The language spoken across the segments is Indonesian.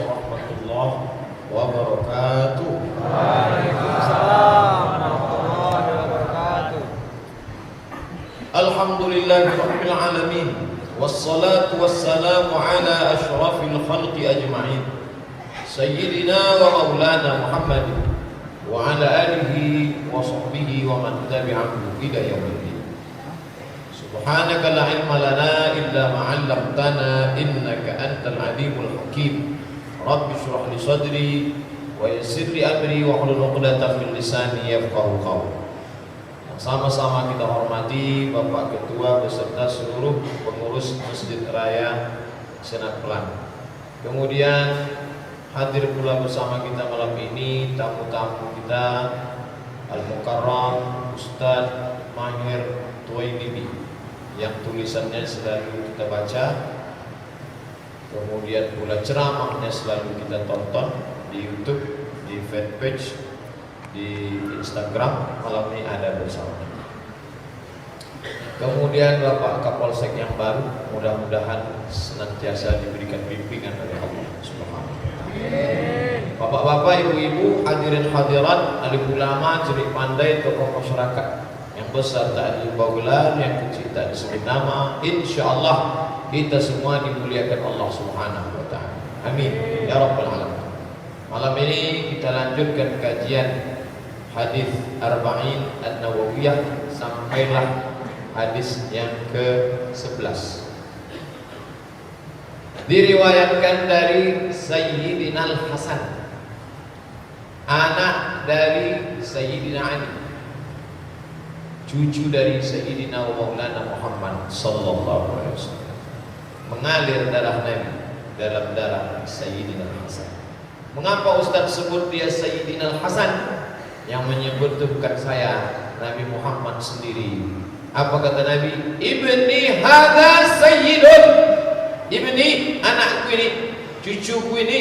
warahmatullahi wabarakatuh. Waalaikumsalam warahmatullahi wabarakatuh. Alhamdulillahirabbil alamin. Wassalatu wassalamu ala asyrafil khalqi ajma'in. Sayyidina wa maulana Muhammadin wa ala alihi wa sahbihi wa man tabi'ahu ila yaumiddin. Subhanaka la ilma lana illa ma 'allamtana innaka antal alimul hakim. Rabbi shrah li sadri wa yassir li amri wa hlul 'uqdatam min lisani yafqahu qawli. Sama-sama kita hormati Bapak Ketua beserta seluruh pengurus Masjid Raya Senak Pelan. Kemudian hadir pula bersama kita malam ini tamu-tamu kita Al-Mukarram Ustadz Mahir Tuwailibi yang tulisannya selalu kita baca, kemudian pula ceramahnya selalu kita tonton di YouTube, di fanpage, di Instagram. Malam ini ada bersama. Kemudian Bapak Kapolsek yang baru, mudah-mudahan senantiasa diberikan bimbingan oleh Allah Subhanahu wa taala. Bapak-bapak, ibu-ibu, hadirin hadirat, alim ulama, cerik pandai, tokoh masyarakat yang besar tak dibawa gelar, yang kecil tak disebut nama, insyaallah kita semua dimuliakan Allah Subhanahu wa taala. Amin ya rabbal alamin. Malam ini kita lanjutkan kajian hadis Arba'in An-Nawawiyah sampailah hadis yang ke-11. Diriwayatkan dari Sayyidina Al-Hasan, anak dari Sayyidina Ali, cucu dari Sayyidina wa Maulana Muhammad sallallahu alaihi wasallam. Mengalir darah Nabi dalam darah Sayyidina Al-Hasan. Mengapa Ustaz sebut dia Sayyidina Al-Hasan? Yang menyebut itu bukan saya, Nabi Muhammad sendiri. Apa kata Nabi? Ibni hadza sayyidun. Ibni, anakku ini, cucuku ini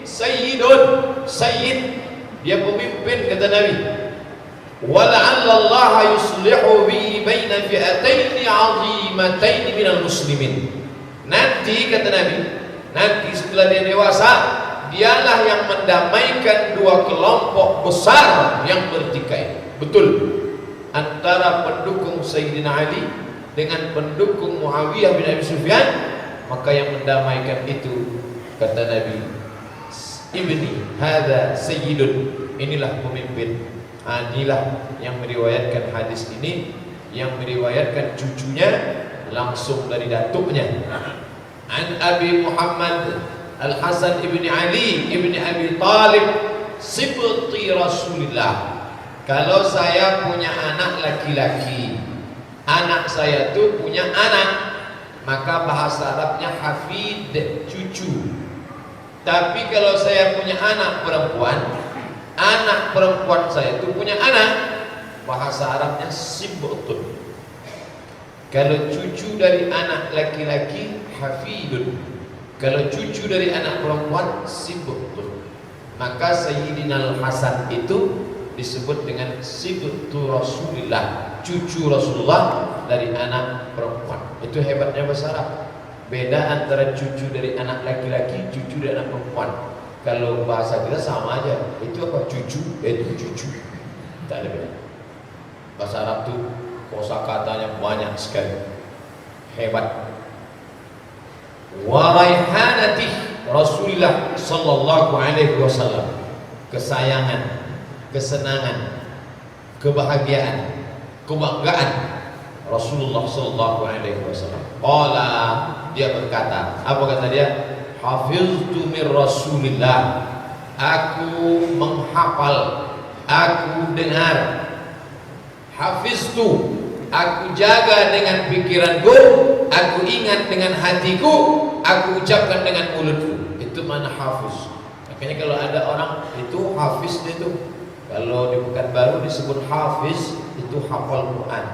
sayyidun, sayyid. Dia pemimpin, kata Nabi. Wala'alla Allah yuslihu bi baina fi'ataini 'azimataini minal muslimin. Nanti kata Nabi, nanti setelah dia dewasa, dialah yang mendamaikan dua kelompok besar yang bertikai. Betul. Antara pendukung Sayyidina Ali dengan pendukung Muawiyah bin Abi Sufyan, maka yang mendamaikan itu kata Nabi, Ibni hadza sayyidun, inilah pemimpin. Inilah yang meriwayatkan hadis ini, yang meriwayatkan cucunya langsung dari datuknya. An Abi Muhammad Al-Hasan ibni Ali ibni Abi Talib sibti Rasulillah. Kalau saya punya anak laki-laki, anak saya tuh punya anak, maka bahasa Arabnya hafid, cucu. Tapi kalau saya punya anak perempuan, anak perempuan saya itu punya anak, bahasa Arabnya sibtun. Kalau cucu dari anak laki-laki hafidun, kalau cucu dari anak perempuan sibtun. Maka Sayyidina Al-Hasan itu disebut dengan sibtu Rasulillah, cucu Rasulullah dari anak perempuan. Itu hebatnya bahasa Arab. Beda antara cucu dari anak laki-laki, cucu dari anak perempuan. Kalau bahasa kita sama aja. Itu apa? Cucu, itu cucu. Tak ada beda. Bahasa Arab tuh kosakatanya banyak sekali. Hebat. Wa raihanati Rasulullah sallallahu alaihi wasallam. Kesayangan, kesenangan, kebahagiaan, kebanggaan Rasulullah sallallahu alaihi wasallam. Qala, dia berkata, apa kata dia? Hafiztu min Rasulillah, aku menghafal, aku dengar. Hafiztu, aku jaga dengan pikiranku, aku ingat dengan hatiku, aku ucapkan dengan mulutku. Itu mana hafiz. Makanya kalau ada orang itu hafiz itu, kalau di Pekanbaru disebut hafiz, itu hafal Quran.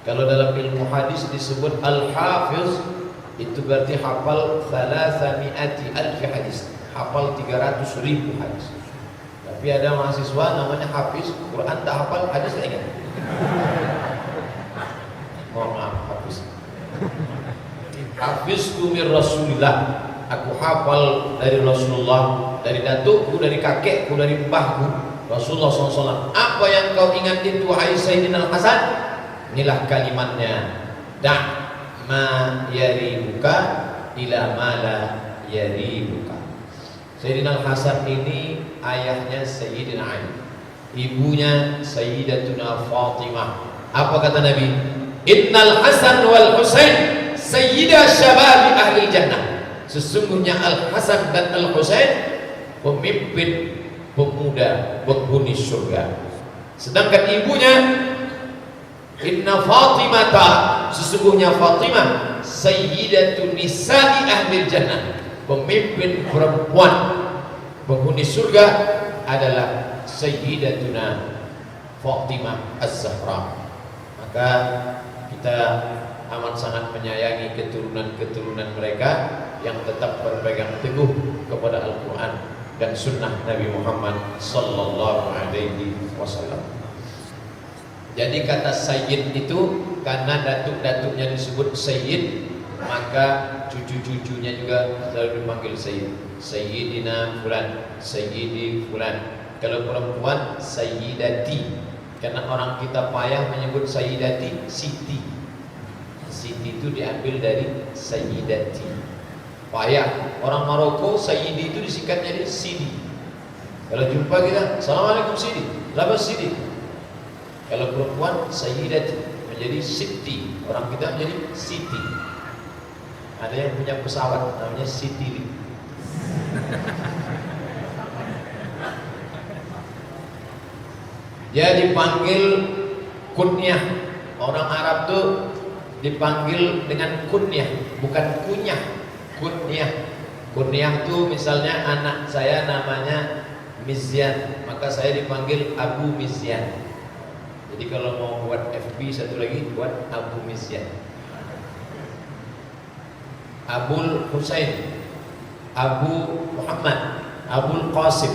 Kalau dalam ilmu hadis disebut al-hafiz, itu berarti hafal 300,000 hadis, hafal 300,000 hadis. Tapi ada mahasiswa namanya hafiz, Quran tak hafal, hadis tak ingat. Mohon maaf, hafiz. Hafiztu min Rasulillah, aku hafal dari Rasulullah, dari datukku, dari kakekku, dari mbahku Rasulullah SAW. Apa yang kau ingat itu wahai Sayyidina Al-Hasan? Inilah kalimatnya, da' ma yaribuka ila ma la yaribuka. Sayyidina Al-Hasan ini ayahnya Sayyidina Ali, ibunya Sayyidatuna Fatimah. Apa kata Nabi? Innal Hasan wal Husain sayyida syababi ahli jannah. Sesungguhnya Al-Hasan dan Al-Husain pemimpin pemuda penghuni surga. Sedangkan ibunya Inna Fatimata, sesungguhnya Fatimah sayyidatun nisa'i ahli jannah, pemimpin perempuan penghuni surga adalah Sayyidatuna Fatimah Az-Zahra. Maka kita amat sangat menyayangi keturunan-keturunan mereka yang tetap berpegang teguh kepada Al-Quran dan Sunnah Nabi Muhammad Sallallahu Alaihi Wasallam. Jadi kata Sayyid itu karena datuk-datuknya disebut Sayyid, maka cucu-cucunya juga selalu dipanggil Sayyid. Sayyidina Fulan, Sayyidi Fulan. Kalau perempuan Sayyidati, karena orang kita payah menyebut Sayyidati Siti. Siti itu diambil dari Sayyidati. Payah. Orang Maroko Sayyidi itu disingkat jadi Sidi. Kalau jumpa kita, Assalamualaikum Sidi, labas Sidi. Kalau perempuan Sayyidati menjadi Siti. Orang kita menjadi Siti. Ada yang punya pesawat namanya Siti. Dia dipanggil kunyah. Orang Arab tuh dipanggil dengan kunyah, bukan kunyah. Kunyah. Kunyah tuh misalnya anak saya namanya Mizyan, maka saya dipanggil Abu Mizyan. Jadi kalau mau buat FB satu lagi buat Abu Mizyan. Abul Husain, Abu Muhammad, Abul Qasim.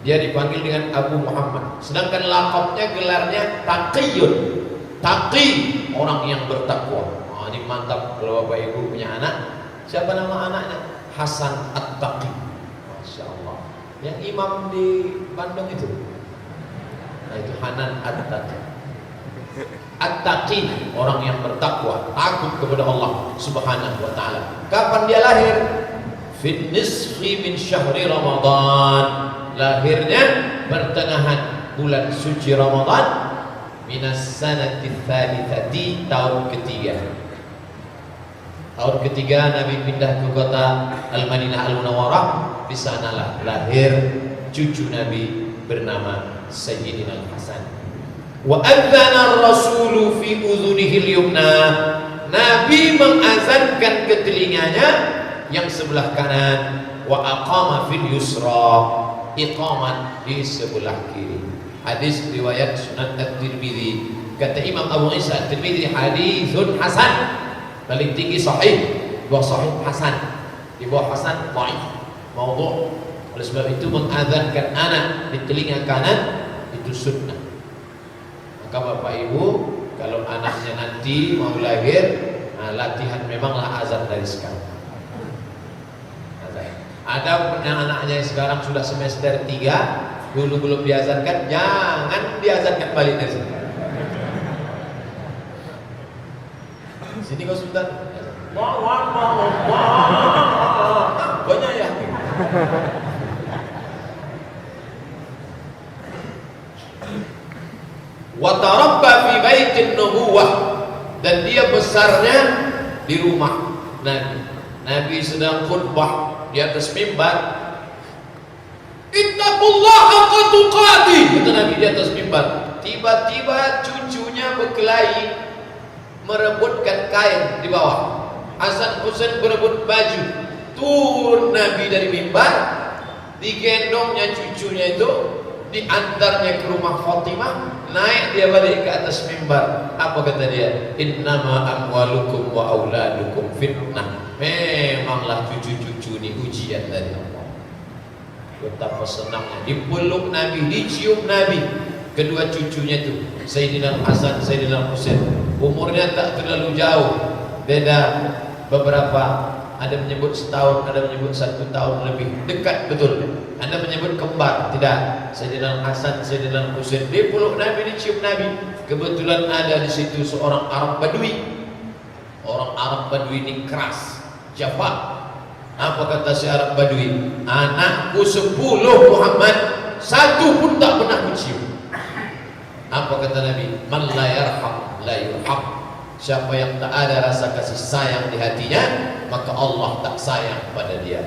Dia dipanggil dengan Abu Muhammad. Sedangkan lakabnya, gelarnya Taqiyun. Taqi, orang yang bertakwa. Oh, ini mantap kalau Bapak Ibu punya anak. Siapa nama anaknya? Hasan At-Taqi. Masya Allah. Yang imam di Bandung itu. Nah itu Hanan At-Taqi. At-Taqi, orang yang bertakwa, takut kepada Allah Subhanahu wa taala. Kapan dia lahir? Fin nisfi min syahri Ramadan. Lahirnya pertengahan bulan suci Ramadan, minas sanati tsalitsati, tahun ketiga. Tahun ketiga Nabi pindah ke kota Al-Madinah Al-Munawwarah. Di sanalah lahir cucu Nabi bernama Sayyidina Al-Hasan. Wa adzana ar-rasulu fi udhunihi al-yumna. Nabi mengazankan ke telinganya yang sebelah kanan. Wa aqama fil yusra, iqamat di sebelah kiri. Hadis riwayat Sunan At-Tirmidzi. Kata Imam Abu Isa At-Tirmidzi, haditsun hasan, paling tinggi sahih, bawah sahih hasan, di bawah hasan dhaif, maudhu'. Oleh sebab itu mengadzankan anak di telinga kanan itu sunnah. Maka Bapak Ibu kalau anaknya nanti mau lahir, nah, latihan memanglah azan dari sekarang. Ada yang anaknya sekarang sudah semester 3, dulu belum diazankan, jangan diazankan balik dari sini. Sini kau Sultan. Banyak ya. Wa tarabba fi baitin nubuwah, dan dia besarnya di rumah Nabi. Nabi sedang khutbah di atas mimbar. Ittaqullaha haqqa tuqatih, kata Nabi di atas mimbar. Tiba-tiba cucunya berkelahi merebutkan kain di bawah. Hasan Husain berebut baju. Turun Nabi dari mimbar, digendongnya cucunya itu, diantarnya ke rumah Fatimah. Naik dia balik ke atas mimbar. Apa kata dia? Innama amwalukum wa auladukum fitnah. Memanglah cucu-cucu ini ujian dari Allah. Betapa senangnya dipeluk Nabi, dicium Nabi. Kedua cucunya itu Sayyidina Hasan, Sayyidina Husain. Umurnya tak terlalu jauh, beda beberapa Ada menyebut setahun, ada menyebut 1 tahun lebih. Dekat betul. Anda menyebut kembar, tidak. Sayyidina Hasan, Sayyidina Husain dipeluk Nabi, dicium Nabi. Kebetulan ada di situ seorang Arab Badui. Orang Arab Badui ini keras, jafar. Apa kata si Arab Badui? Anakku 10 Muhammad, 1 pun tak pernah kucium. Apa kata Nabi? Man la yarham la yurham. Siapa yang tak ada rasa kasih sayang di hatinya, maka Allah tak sayang pada dia.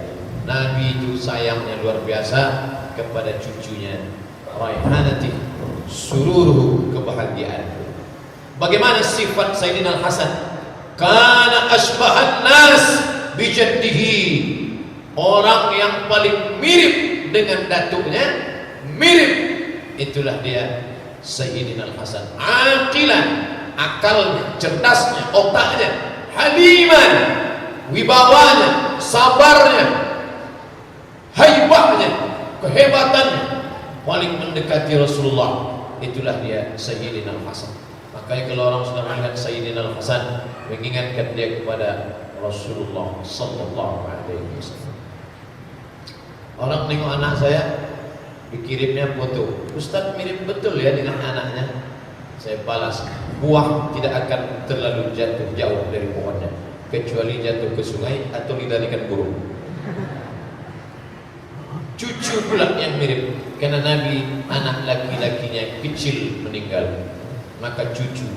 Nabi itu sayangnya luar biasa kepada cucunya, raihanati sururuhu, kebahagiaan. Bagaimana sifat Sayyidina Al-Hasan? Kana asbahan nas bijaddihi, orang yang paling mirip dengan datuknya, mirip, itulah dia Sayyidina Al-Hasan. Aqilan, akalnya, cerdasnya, otaknya, haliman, wibawanya, sabarnya, haibahnya, kehebatannya, paling mendekati Rasulullah. Itulah dia Sayyidina Al-Hasan. Makanya kalau orang sudah melihat Sayyidina Al-Hasan, mengingatkan dia kepada Rasulullah sallallahu alaihi wasallam. Orang tengok anak saya, dikirimnya foto, Ustaz mirip betul ya dengan anaknya. Saya balas, buah tidak akan terlalu jatuh jauh dari pohonnya, kecuali jatuh ke sungai atau didarikan burung. Cucu pula yang mirip, karena Nabi anak laki-lakinya kecil meninggal, maka cucu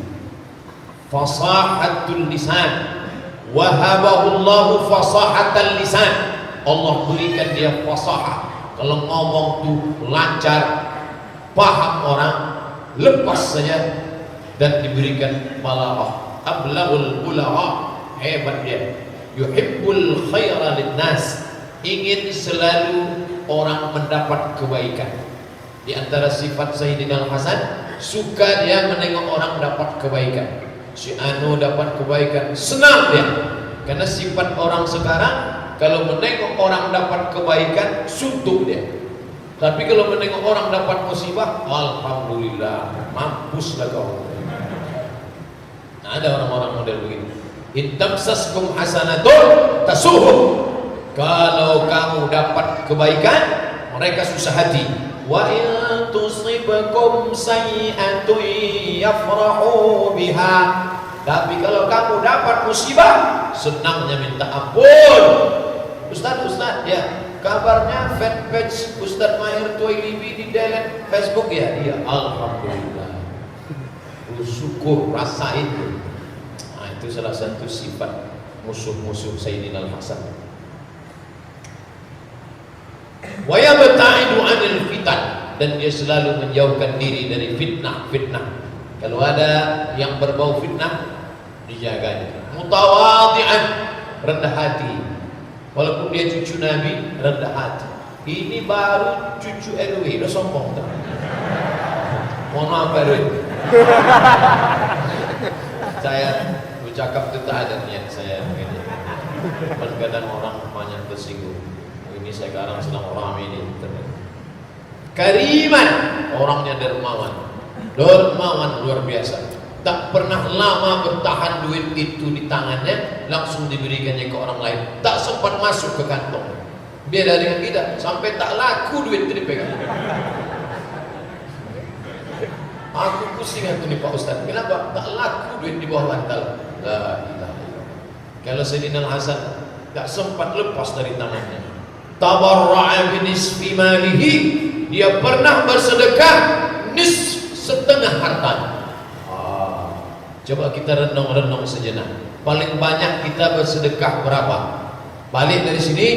fasahatul lisan, wahabahullahu fasahatal lisan. Allah berikan dia fasahah, kalau ngomong tuh lancar, paham orang, lepas saja, dan diberikan balaghah, ablaghul bulagha, hebat dia. Yuhibbul khaira linnas, ingin selalu orang mendapat kebaikan. Di antara sifat Sayyidina Al-Hasan, suka dia menengok orang dapat kebaikan. Si anu dapat kebaikan, senang dia. Karena sifat orang sekarang, kalau menengok orang dapat kebaikan, suntuk dia. Tapi kalau menengok orang dapat musibah, alhamdulillah, mampuslah kau. Nah, ada orang-orang model begini. In tamsaskum hasanatun tasuhum. Kalau kamu dapat kebaikan, mereka susah hati. Wa in tusibkum sayyi'atun yafrahu biha. Tapi kalau kamu dapat musibah, senangnya minta ampun. Ustaz, ya, kabarnya fanpage Ustaz Mahir Tuailibi di dalam Facebook ya? Iya, alhamdulillah. Syukur rasa itu. Nah, itu salah satu sifat musuh-musuh Sayyidina Al-Hasan. Wa yabta'idu 'anil fitan, dan dia selalu menjauhkan diri dari fitnah. Kalau ada yang berbau fitnah, dijaganya. Mutawadhi'an, rendah hati. Walaupun dia cucu Nabi, rendah hati. Ini baru cucu RW, udah sombong tak? Mohon maaf RW. Saya bercakap itu tak ada niat saya begini. Kadang orang banyak tersinggung. Ini sekarang sedang ramai ini. Kariman, orangnya dermawan. Dermawan luar biasa. Tak pernah lama bertahan duit itu di tangannya, langsung diberikannya ke orang lain. Tak sempat masuk ke kantong. Beda dengan kita, sampai tak laku duit itu dipegang. Aku pusing aku nih Pak Ustaz. Kenapa? Tak laku duit di bawah bantal. La ilaha illallah. Kalau Sayyidina Al-Hasan tak sempat lepas dari tangannya. Tabarra'a bi nisfi malihi, dia pernah bersedekah setengah hartanya. Coba kita renung-renung sejenak. Paling banyak kita bersedekah berapa? Balik dari sini,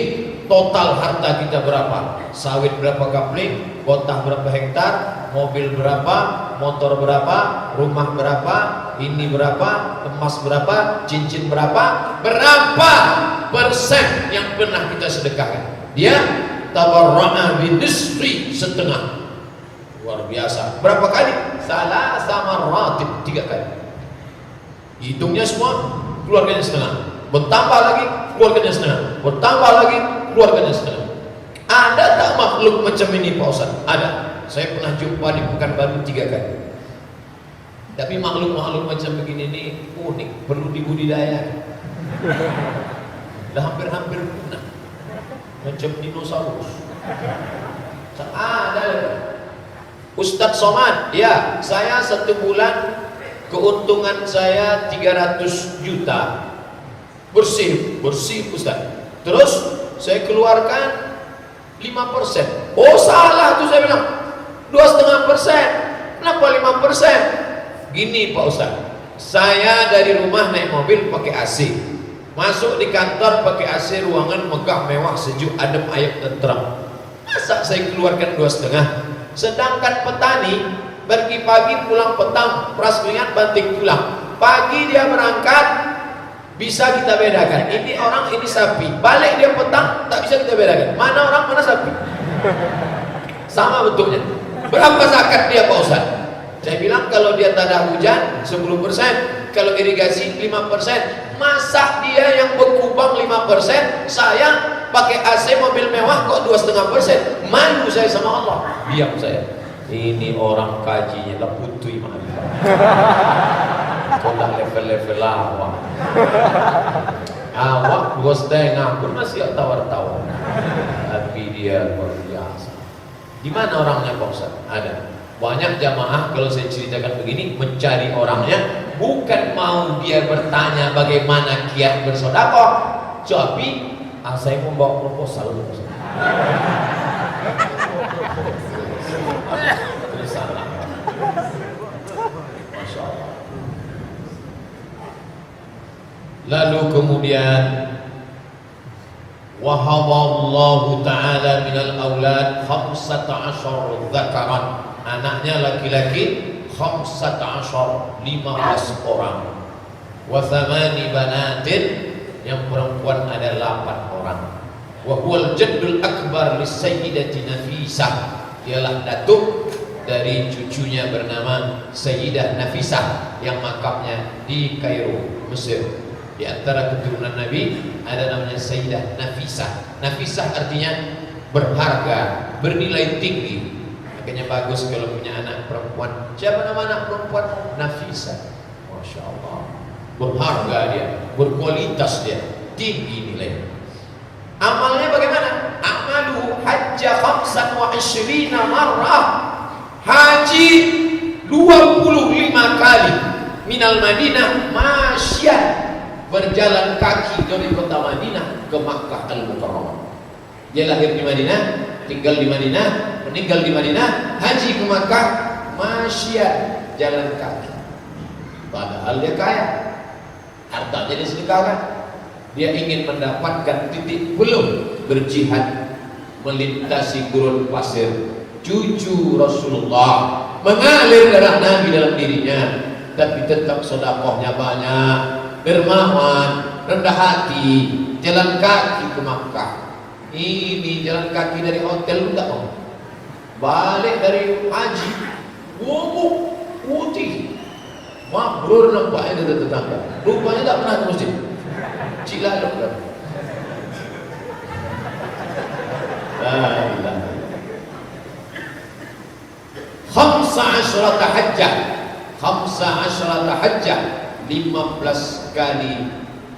total harta kita berapa? Sawit berapa kapling, kotah berapa hektar, mobil berapa, motor berapa, rumah berapa, ini berapa, emas berapa, cincin berapa, berapa persen yang pernah kita sedekahkan? Dia tabarra'a binisfi, setengah. Luar biasa. Berapa kali? Salah sama ratib, 3 kali. Hitungnya semua, keluarganya setengah. Bertambah lagi, keluarganya setengah. Bertambah lagi, keluarganya setengah. Ada tak makhluk macam ini Pak Ustaz? Ada. Saya pernah jumpa di Pekanbaru 3 kali. Tapi makhluk-makhluk macam begini ini unik, perlu dibudidayakan. Dah hampir-hampir punah. Macam dinosaurus. Ada. Ustadz Somad, ya, saya 1 bulan keuntungan saya 300 juta. Bersih Ustadz. Terus saya keluarkan 5%. Oh salah tuh, saya bilang 2,5%. Kenapa 5%? Gini Pak Ustadz, saya dari rumah naik mobil pakai AC, masuk di kantor pakai AC, ruangan megah mewah sejuk adem ayem tenteram. Masa saya keluarkan 2,5? Sedangkan petani pergi pagi pulang petang, peras keringat banting tulang. Pagi dia berangkat, bisa kita bedakan ini orang ini sapi. Balik dia petang, tak bisa kita bedakan mana orang mana sapi. Sama bentuknya. Berapa zakat dia Pak Ustaz? Saya bilang kalau dia tak ada hujan 10%, kalau irigasi 5%. Masa dia yang berkubang 5%, saya pakai AC mobil mewah kok 2,5%? Malu saya sama Allah. Diam saya. Ini orang kajinya lah putui ma'rifah. Kau dah level-level awak. Awak 2,5 pun masih tawar-tawar. Tapi dia luar biasa. Di mana orangnya Pak Ustaz? Ada. Banyak jamaah kalau saya ceritakan begini mencari orangnya, bukan mau dia bertanya bagaimana kiat bersedekah, tapi saya mau bawa proposal. Salah. Masya Allah. Lalu kemudian wahaballahu ta'ala minal aulad 15 dzakaran. Anaknya laki-laki 15 orang. Wa thamani banatin, yang perempuan ada 8 orang. Wa huwal jaddul akbar li sayyidati Nafisah, ialah datuk dari cucunya bernama Sayyidah Nafisah yang makamnya di Kairo, Mesir. Di antara keturunan Nabi ada namanya Sayyidah Nafisah. Nafisah artinya berharga, bernilai tinggi. Makanya bagus kalau punya anak perempuan. Siapa nama anak perempuan? Nafisah. Masya Allah. Berharga dia, berkualitas dia, tinggi nilai. Amalnya bagaimana? Amalu hajja 25 marrah. Haji 25 kali. Minal Madinah masyan, berjalan kaki dari kota Madinah ke Makkah Al-Mukarramah. Dia lahir di Madinah, tinggal di Madinah, meninggal di Madinah, haji ke Makkah, masyan, jalan kaki. Padahal dia kaya, hartanya disedekahkan. Dia ingin mendapatkan titik belum berjihad melintasi gurun pasir. Cucu Rasulullah, mengalir darah Nabi dalam dirinya, tapi tetap sedekahnya banyak, dermawan, rendah hati, jalan kaki ke Makkah. Ini jalan kaki dari hotel enggak mau. Balik dari haji, wubuk, putih, mabrur nampaknya dari tetangga. Rupanya tak pernah ke masjid. Cilaluk kan. La 15 hajjah, 15 hajjah, 15 kali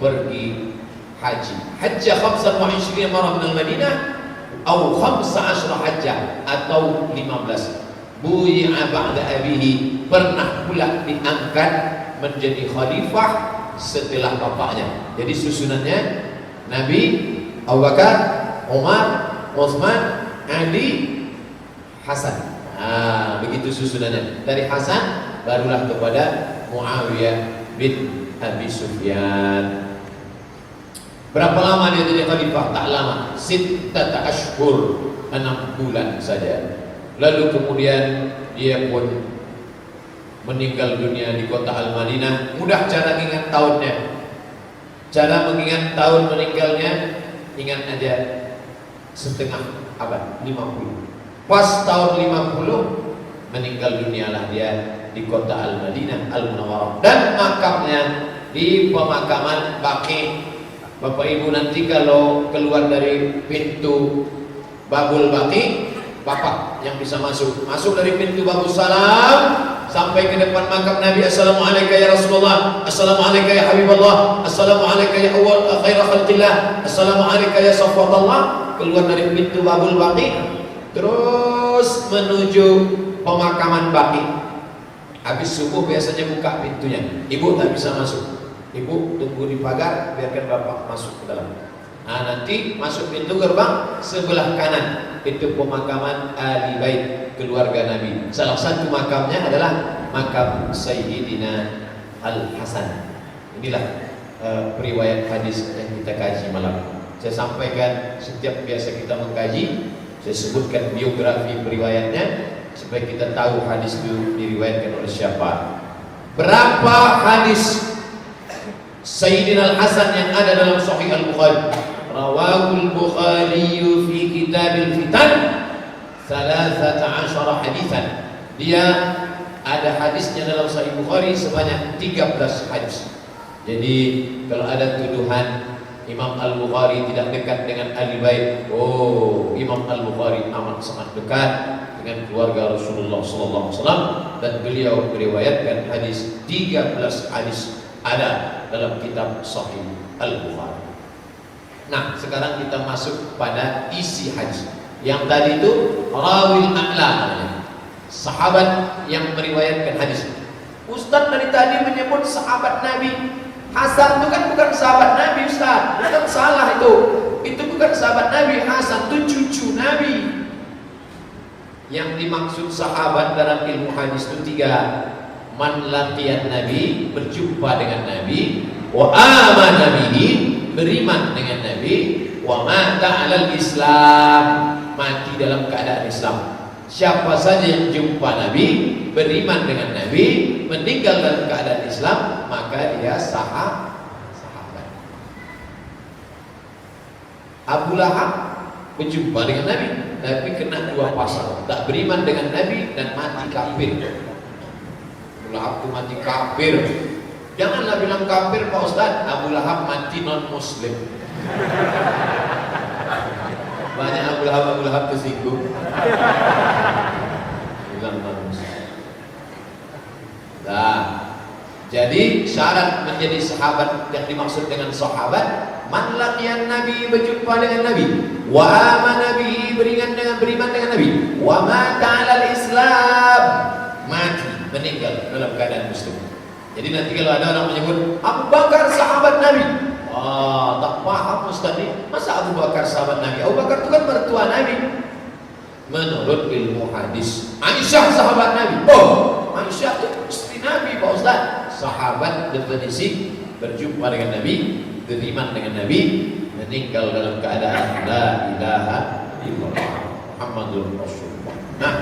pergi haji. Hajjah 25 marah minal Madinah, atau 15 hajjah, atau 15. Buyi'a ba'da abihi, pernah pula diangkat menjadi khalifah setelah bapaknya. Jadi susunannya Nabi, Abu Bakar, Umar, Utsman, Ali, Hasan. Begitu susunannya. Dari Hasan barulah kepada Muawiyah bin Abi Sufyan. Berapa lama dia jadi khalifah? Tak lama, 6 ashhur, 6 bulan saja. Lalu kemudian dia pun meninggal dunia di kota Al-Madinah. Mudah cara ingat tahunnya. Cara mengingat tahun meninggalnya, ingat aja setengah abad, 50. Pas tahun 50 meninggal dunialah dia di kota Al-Madinah Al-Munawwarah, dan makamnya di pemakaman Baqi. Bapak Ibu nanti kalau keluar dari pintu Babul Baqi, bapak yang bisa masuk dari pintu Babus Salam sampai ke depan makam Nabi. Assalamualaikum ya Rasulullah, assalamualaikum ya Habibullah, assalamualaikum ya awal khairah khalqillah, assalamualaikum ya safwatullah. Keluar dari pintu Babul Baqi terus menuju pemakaman Baqi. Habis subuh biasanya buka pintunya. Ibu tak bisa masuk, ibu tunggu di pagar, biarkan bapak masuk ke dalam. Nah, nanti masuk pintu gerbang sebelah kanan itu pemakaman ahli bait keluarga Nabi. Salah satu makamnya adalah makam Sayyidina Al-Hasan. Inilah periwayat hadis yang kita kaji malam. Saya sampaikan setiap biasa kita mengkaji, saya sebutkan biografi periwayatnya supaya kita tahu hadis itu diriwayatkan oleh siapa. Berapa hadis Sayyidina Al-Hasan yang ada dalam Sahih Al-Bukhari? Rawahul Bukhari fi Kitabil Fitan 13 hadisan. Dia ada hadisnya dalam Sahih Bukhari sebanyak 13 hadis. Jadi kalau ada tuduhan Imam Al-Bukhari tidak dekat dengan ahli bait, oh, Imam Al-Bukhari amat sangat dekat dengan keluarga Rasulullah sallallahu alaihi wasallam, dan beliau meriwayatkan hadis 13 hadis ada dalam kitab Sahih Al-Bukhari. Nah, sekarang kita masuk pada isi hadis. Yang tadi itu rawil a'la namanya, sahabat yang meriwayatkan hadis. Ustaz dari tadi menyebut sahabat Nabi. Hasan itu kan bukan sahabat Nabi, Ustaz. Bukan salah itu. Itu bukan sahabat Nabi. Hasan itu cucu Nabi. Yang dimaksud sahabat dalam ilmu hadis itu 3. Man laqiyan Nabi, berjumpa dengan Nabi, wa amana bihi, beriman dengan Nabi, wa mata 'alal Islam, mati dalam keadaan Islam. Siapa saja yang jumpa Nabi, beriman dengan Nabi, meninggal dalam keadaan Islam, maka dia sahabat. Abu Lahab berjumpa dengan Nabi, tapi kena 2 pasal. Tak beriman dengan Nabi dan mati kafir. Abu Lahab itu mati kafir. Janganlah bilang kafir Pak Ustaz. Abu Lahab mati non muslim. Banyak Abu Lahab tersinggung. Bilang non muslim. Nah, jadi syarat menjadi sahabat yang dimaksud dengan sahabat, man laqiyan Nabi, berjumpa dengan Nabi, wa amana bihi, beriman dengan Nabi, wa mata 'alal Islam, mati meninggal dalam keadaan muslim. Jadi nanti kalau ada orang menyebut Abu Bakar sahabat Nabi, tak paham Ustaz ini. Masa Abu Bakar sahabat Nabi? Abu Bakar itu kan mertua Nabi. Menurut ilmu hadis, Aisyah sahabat Nabi. Oh, Aisyah itu istri Nabi Pak Ustaz. Sahabat definisi berjumpa dengan Nabi, beriman dengan Nabi, meninggal dalam keadaan la ilaha illallah Muhammadur Rasulullah. Nah,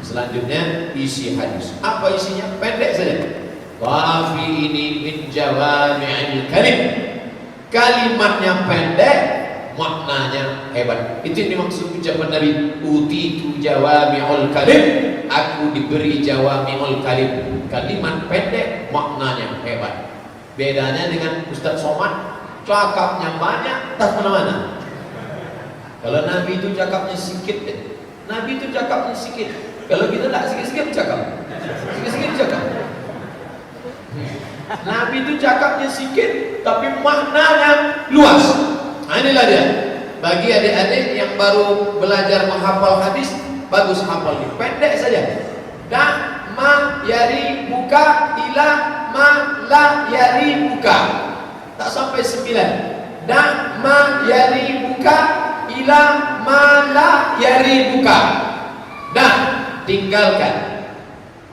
selanjutnya isi hadis. Apa isinya? Pendek saja. Tapi ini min jawami'il kalim. Kalimatnya pendek, maknanya hebat. Itu yang dimaksud ucapan Nabi, utitu jawami'ul kalim. Aku diberi jawami'ul kalim. Kalimat pendek, maknanya hebat. Bedanya dengan Ustaz Somad, cakapnya banyak, tak mana-mana. Kalau Nabi itu cakapnya sedikit, Nabi itu cakapnya sedikit. Kalau kita tak sikit-sikit cakap, sikit-sikit cakap. Nabi itu cakapnya sedikit, tapi maknanya luas. Nah, inilah dia. Bagi adik-adik yang baru belajar menghafal hadis, bagus hafal ini. Pendek saja. Dan ma yari buka ila ma la yari buka. Tak sampai 9. Dan ma yari buka ila ma la yari buka. Dan tinggalkan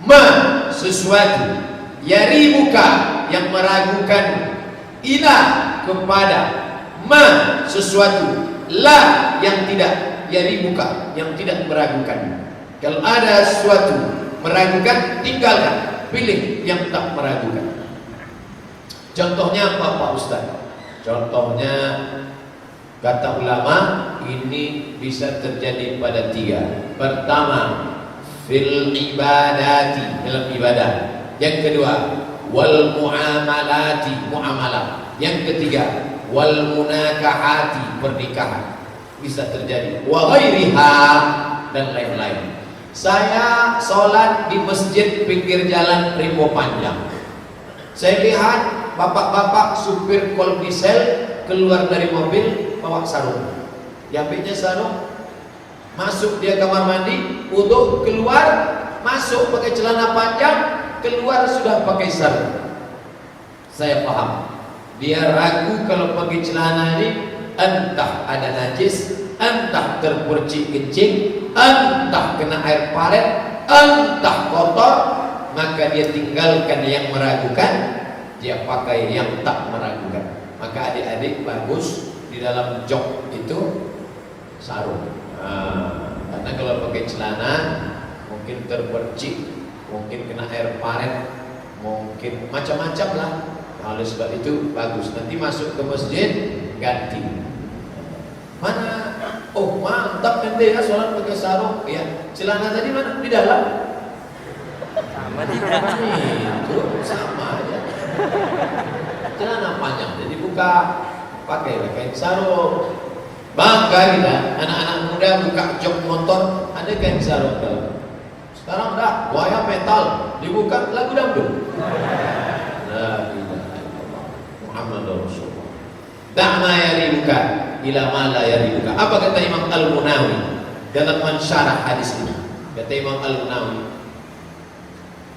ma sesuatu, yari buka yang meragukan, ila kepada, ma sesuatu, la yang tidak, yari buka yang tidak meragukan. Kalau ada sesuatu meragukan, tinggalkan, pilih yang tak meragukan. Contohnya apa Pak Ustaz? Contohnya kata ulama ini bisa terjadi pada 3. Pertama, fil ibadati, dalam ibadah. Yang kedua, wal muamalati, muamalah. Yang ketiga, wal munakahati, pernikahan. Bisa terjadi. Wa ghairiha, dan lain-lain. Saya sholat di masjid pinggir jalan Rimbo Panjang. Saya lihat bapak-bapak supir kol diesel keluar dari mobil bawa sarung. Diambilnya sarung, masuk dia kamar mandi, wudu, keluar, masuk pakai celana panjang, keluar sudah pakai sarung. Saya paham, dia ragu kalau pakai celana ini entah ada najis, entah terpercik kencing, entah kena air paret, entah kotor, maka dia tinggalkan yang meragukan, dia pakai yang tak meragukan. Maka adik-adik bagus di dalam jok itu sarung. Karena kalau pakai celana mungkin terpercik, mungkin kena air paret, mungkin macam-macam lah. Oleh sebab itu bagus, nanti masuk ke masjid ganti. Mana? Oh mantap nanti ya sholat pakai sarung. Ya, celana tadi mana? Di dalam. Sama tidak? Itu sama aja. Celana panjang jadi buka, pakai kain sarung. Bangga kita, anak-anak muda buka jok motor ada kain sarung dalam. Sekarang dah wayang metal dibuka lagu dangdut. La ilaha illallah Muhammadur Rasulullah. Da'ma yaribuka ila ma la yaribuka. Apa kata Imam Al-Munawi dalam mensyarah hadis ini? Kata Imam Al-Munawi,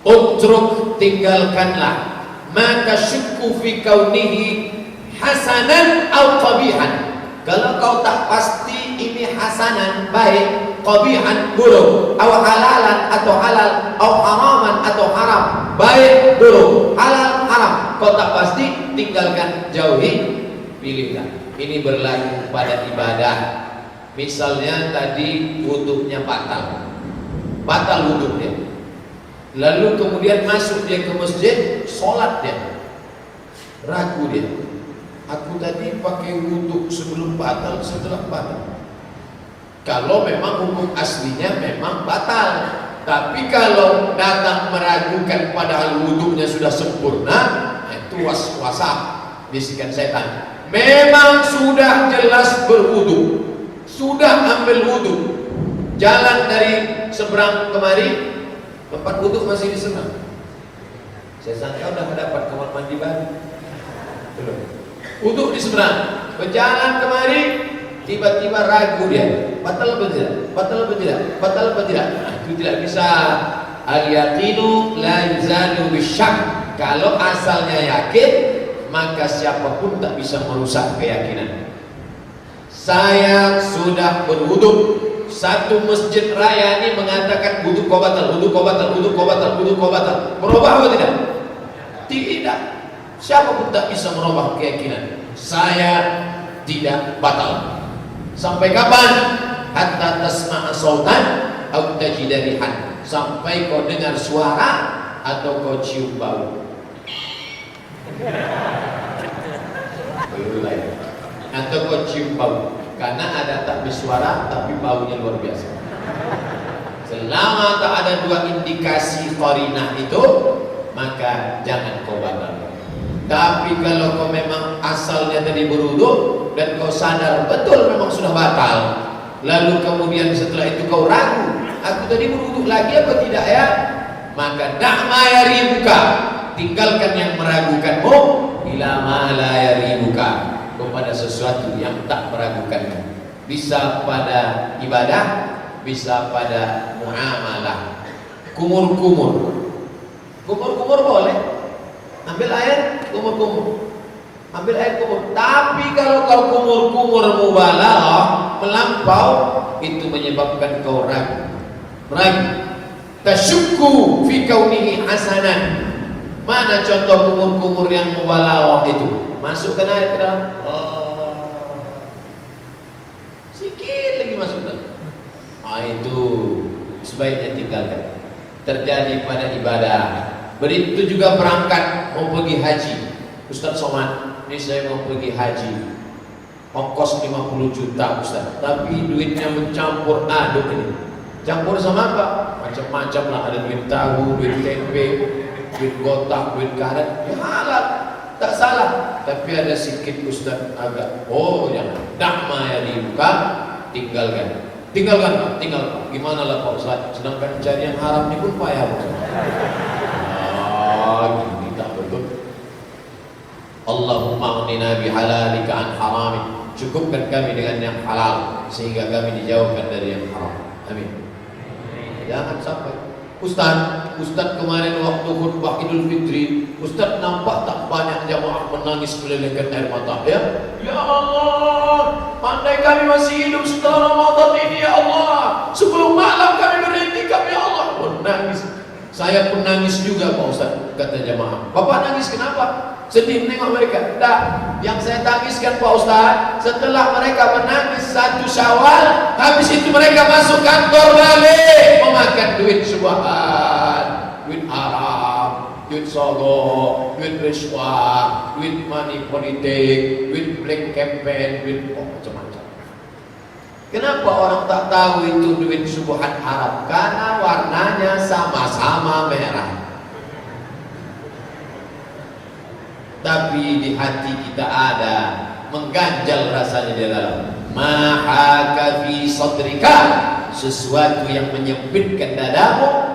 utruk, tinggalkanlah, maka syukku fi kaunihi hasanan atau qabihan. Kalau kau tak pasti ini hasanan baik, qabihan buruk, atau halalan atau halal, atau haraman atau haram, baik buruk, halal haram, kau tak pasti, tinggalkan, jauhi, pilihlah. Ini berlaku pada ibadah. Misalnya tadi wudunya batal wudunya, lalu kemudian masuk dia ke masjid, sholat dia, ragu dia, aku tadi pakai wudu sebelum batal, setelah batal. Kalau memang hukum aslinya memang batal, tapi kalau datang meragukan padahal wudunya sudah sempurna, itu was-wasa, bisikan setan. Memang sudah jelas berwudu, sudah ambil wudu, jalan dari seberang kemari, tempat wudu masih di seberang. Saya sangka udah dapat kamar mandi baru, belum. Wudu di seberang, berjalan kemari, tiba-tiba ragu dia, batal apa tidak? Batal apa tidak? Batal apa tidak? Nah, itu tidak bisa. Al-yaqinu la yuzalu bisyak. Kalau asalnya yakin, maka siapapun tak bisa merusak keyakinan. Saya sudah berwudu, satu masjid raya ini mengatakan wudu kau batal, wudu kau batal, wudu kau batal, wudu kau batal. Merubah apa tidak? Tidak. Siapapun tak bisa merubah keyakinan. Saya tidak batal. Sampai kapan? Hatta tasma'a sautan atau tajida rihan. Sampai kau dengar suara atau kau cium bau. Atau kau cium bau. Karena ada tak bersuara tapi baunya luar biasa. Selama tak ada dua indikasi qarinah itu, maka jangan kau batal. Tapi kalau kau memang asalnya tadi berwudu dan kau sadar betul memang sudah batal, lalu kemudian setelah itu kau ragu, aku tadi berwudu lagi apa tidak ya? Maka da'ma yaribuka, tinggalkan yang meragukanmu, ila ma la yaribuka, kepada sesuatu yang tak meragukanmu. Bisa pada ibadah, bisa pada muamalah. Kumur-kumur boleh. Ambil air, kumur-kumur. Ambil air kumur. Tapi kalau kau kumur-kumur mubalah, melampau, itu menyebabkan kau ragu. Tasyukku fi kaunihi hasanan. Mana contoh kumur-kumur yang mubalah itu? Masukkan air ke dalam. Sikit lagi masukkan. Itu sebaiknya tinggalkan. Terjadi pada ibadah. Begitu juga berangkat mau pergi haji. Ustaz Somad, ini saya mau pergi haji, ongkos 50 juta Ustaz, tapi duitnya mencampur aduk ini. Campur sama apa? Macam-macam lah, ada duit tahu, duit tempe, duit gotak, duit karet. Ya halal, tak salah. Tapi ada sedikit Ustaz agak, oh jangan. Da'ma ya dibuka, tinggalkan. Tinggalkan Pak, tinggalkan. Gimana lah Pak Ustaz? Sedangkan cari yang haram ini pun payah Pak Ustaz. Gini tak betul. Allahumma aghnina bihalalika an haramik. Cukupkan kami dengan yang halal sehingga kami dijauhkan dari yang haram. Amin. Jangan sampai Ustaz kemarin waktu khutbah Idul Fitri, Ustaz nampak tak banyak jamaah menangis melelehkan air mata. Ya Allah, andai kami masih hidup setelah Ramadan ini ya Allah, sebelum malam kami beriktikaf ya Allah. Menangis. Saya pun nangis juga Pak Ustaz, kata jamaah. Bapak nangis kenapa? Sedih menengok mereka. Tak, yang saya tangiskan Pak Ustaz, setelah mereka menangis 1 Syawal, habis itu mereka masuk kantor balik memakan duit subahan, duit haram, duit sogok, duit rishwah, duit money politik, duit black campaign, duit macam-macam. Kenapa orang tak tahu itu duit subuhan haram? Karena warnanya sama-sama merah. Tapi di hati kita ada mengganjal rasanya di dalam. Mahaka fi sadrika, sesuatu yang menyempitkan dadamu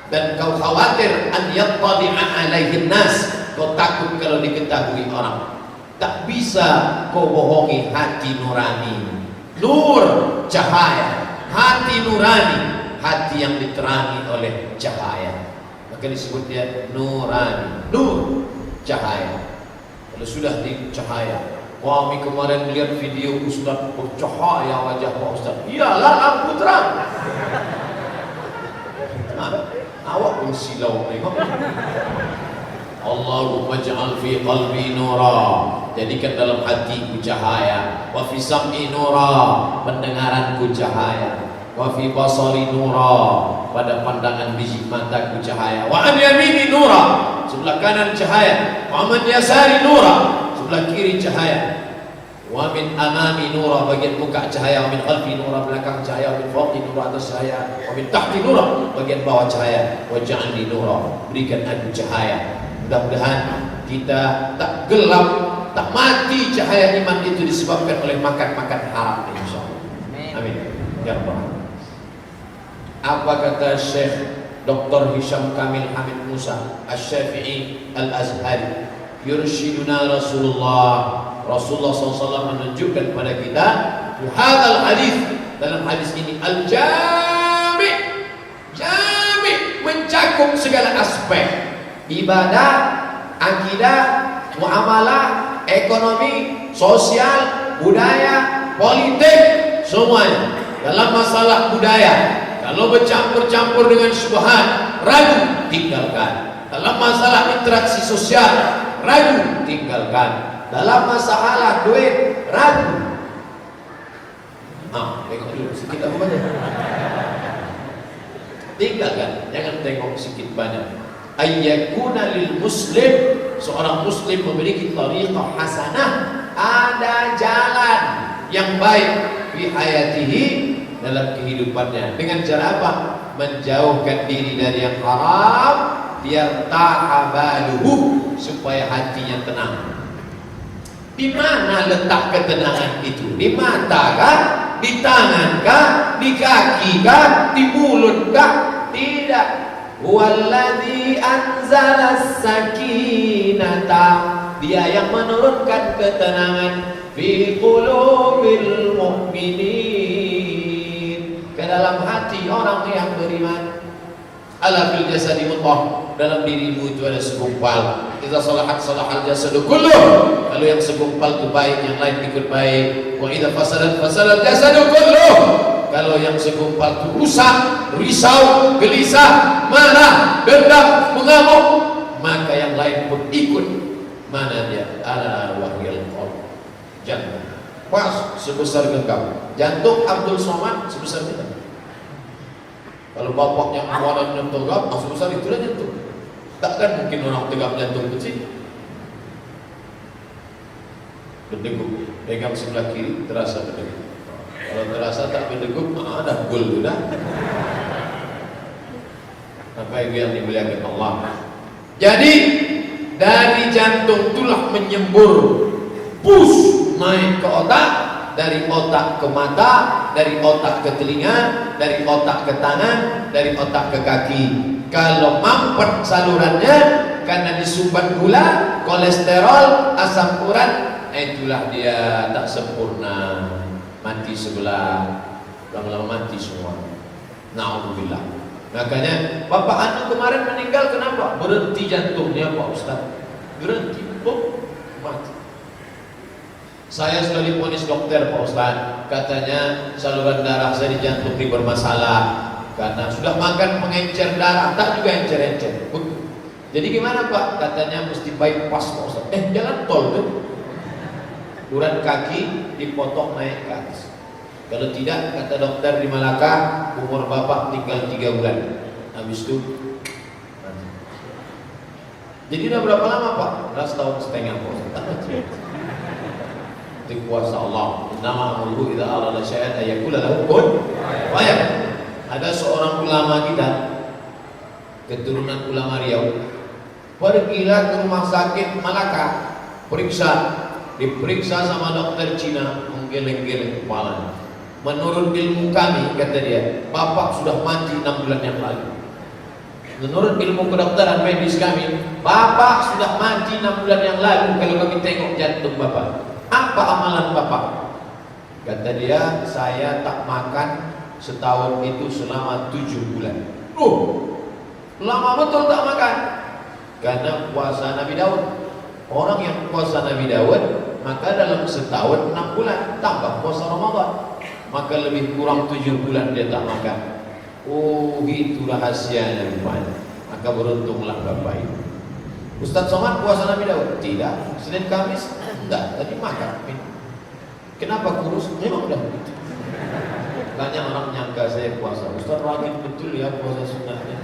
dan kau khawatir an yattali'a alaihin nas, kau takut kalau diketahui orang. Tak bisa kau bohongi hati nurani. Nur, cahaya, hati nurani, hati yang diterangi oleh cahaya. Maka disebut dia nurani, nur, cahaya. Kalau sudah di cahaya, kami kemarin melihat video Ustaz bercahaya wajah Pak Ustaz. Iyalah lampu terang. Awak pun silau tengok. Allahumma ja'al fi qalbi nura, jadikan dalam hatiku cahaya. Wa fi sam'i nura, pendengaranku cahaya. Wa fi basari nura, pada pandangan biji mataku cahaya. Wa an yamini nura, sebelah kanan cahaya. Wa man yasari nura, sebelah kiri cahaya. Wa min amami nura, bagian muka cahaya. Wa min khalfi nura, belakang cahaya. Wa min fawqi nura, atas cahaya. Wa min tahti nura, bagian bawah cahaya. Wa ja'alni nura, berikan aku cahaya. Mudah-mudahan kita tak gelap, tak mati cahaya iman itu disebabkan oleh makan-makan haram, insyaallah. Amin. Ya Rabbal. Apa kata Syekh Dr. Hisham Kamil Hamid Musa Asy-Syafi'i Al-Azhari? Yursyiduna Rasulullah SAW menunjukkan kepada kita di hadal hadis, dalam hadis ini al-jami', jami' mencakup segala aspek ibadah, akidah, muamalah, ekonomi, sosial, budaya, politik, semuanya. Dalam masalah budaya, kalau bercampur-campur dengan syubhat, ragu, tinggalkan. Dalam masalah interaksi sosial, ragu, tinggalkan. Dalam masalah duit, ragu. Tengok dulu sedikit apa banyak. Tinggalkan, jangan tengok sedikit banyak. Ayyakuna lil muslim, seorang muslim memiliki tariqah hasanah, ada jalan yang baik fi hayatihi, dalam kehidupannya. Dengan cara apa? Menjauhkan diri dari yang haram, biar ta'abaluhu, supaya hatinya tenang. Di mana letak ketenangan itu? Di mata kah? Di tangan kah? Di kaki kah? Di mulut kah? Tidak. Walladzi anzalas sakinata, dia yang menurunkan ketenangan fi qulubil mu'minin, ke dalam hati orang yang beriman. Ala fil jasadi mudghah, dalam dirimu itu ada segumpal. Idza salahat salahal jasadu kulluh, kalau yang segumpal itu baik, yang lain ikut baik. Wa idza fasadat fasadal jasadu kulluh, kalau yang segumpal itu rusak, risau, gelisah, marah, dendam, mengamuk, maka yang lain pun ikut. Mana dia? Ala wahyal qalb, jantung. Pas sebesar genggam. Jantung Abdul Somad sebesar kita. Kalau bapaknya keluarannya tegap, sebesar itulah jantung. Takkan mungkin orang tegap jantung kecil. Berdegup, pegang sebelah kiri terasa berdegup. Kalau terasa tak berdegup, dah gol sudah. Apa yang dimuliakan Allah. Jadi dari jantung itulah menyembur, push naik ke otak, dari otak ke mata, dari otak ke telinga, dari otak ke tangan, dari otak ke kaki. Kalau mampet salurannya karena disumbat gula, kolesterol, asam urat, itulah dia tak sempurna, mati sebelah, lama-lama mati semua. Na'udzubillah. Makanya Bapak Anu kemarin meninggal kenapa? Berhenti jantungnya Pak Ustaz. Berhenti, mati. Saya sudah diponis dokter Pak Ustaz, katanya saluran darah saya di jantung ini bermasalah karena sudah makan pengencer darah, tak juga encer-encer. Jadi gimana Pak? Katanya mesti bypass Pak Ustaz. Jalan tol tuh. Urat kaki dipotong naik ke atas. Kalau tidak, kata dokter di Malaka, umur Bapak tinggal 3 bulan. Habis itu mati. Jadi udah berapa lama Pak? Udah setahun setengah Pak Ustaz. Itu kuasa Allah. Nama amruhu idza arada syai'an ayaqula lahu kun fayakun. Ada seorang ulama kita, keturunan ulama Riau, pergilah ke rumah sakit Malaka, diperiksa sama dokter Cina, menggeleng-geleng kepala. Menurut ilmu kami, kata dia, Bapak sudah mati 6 bulan yang lalu. Menurut ilmu kedokteran medis kami, Bapak sudah mati 6 bulan yang lalu. Kalau kami tengok jantung Bapak, apa amalan Bapak? Kata dia, saya tak makan setahun itu selama 7 bulan. Lama betul tak makan. Karena puasa Nabi Daud. Orang yang puasa Nabi Daud, maka dalam setahun 6 bulan tambah puasa Ramadan, maka lebih kurang 7 bulan dia tak makan. Itu rahasianya rupanya. Maka beruntunglah Bapak Ibu. Ustaz Somad puasa Nabi Daud? Tidak. Senin Kamis? Enggak. Tadi makan. Kenapa kurus? Memang udah begitu. Banyak orang nyangka saya puasa. Ustaz rajin betul ya puasa sunatnya.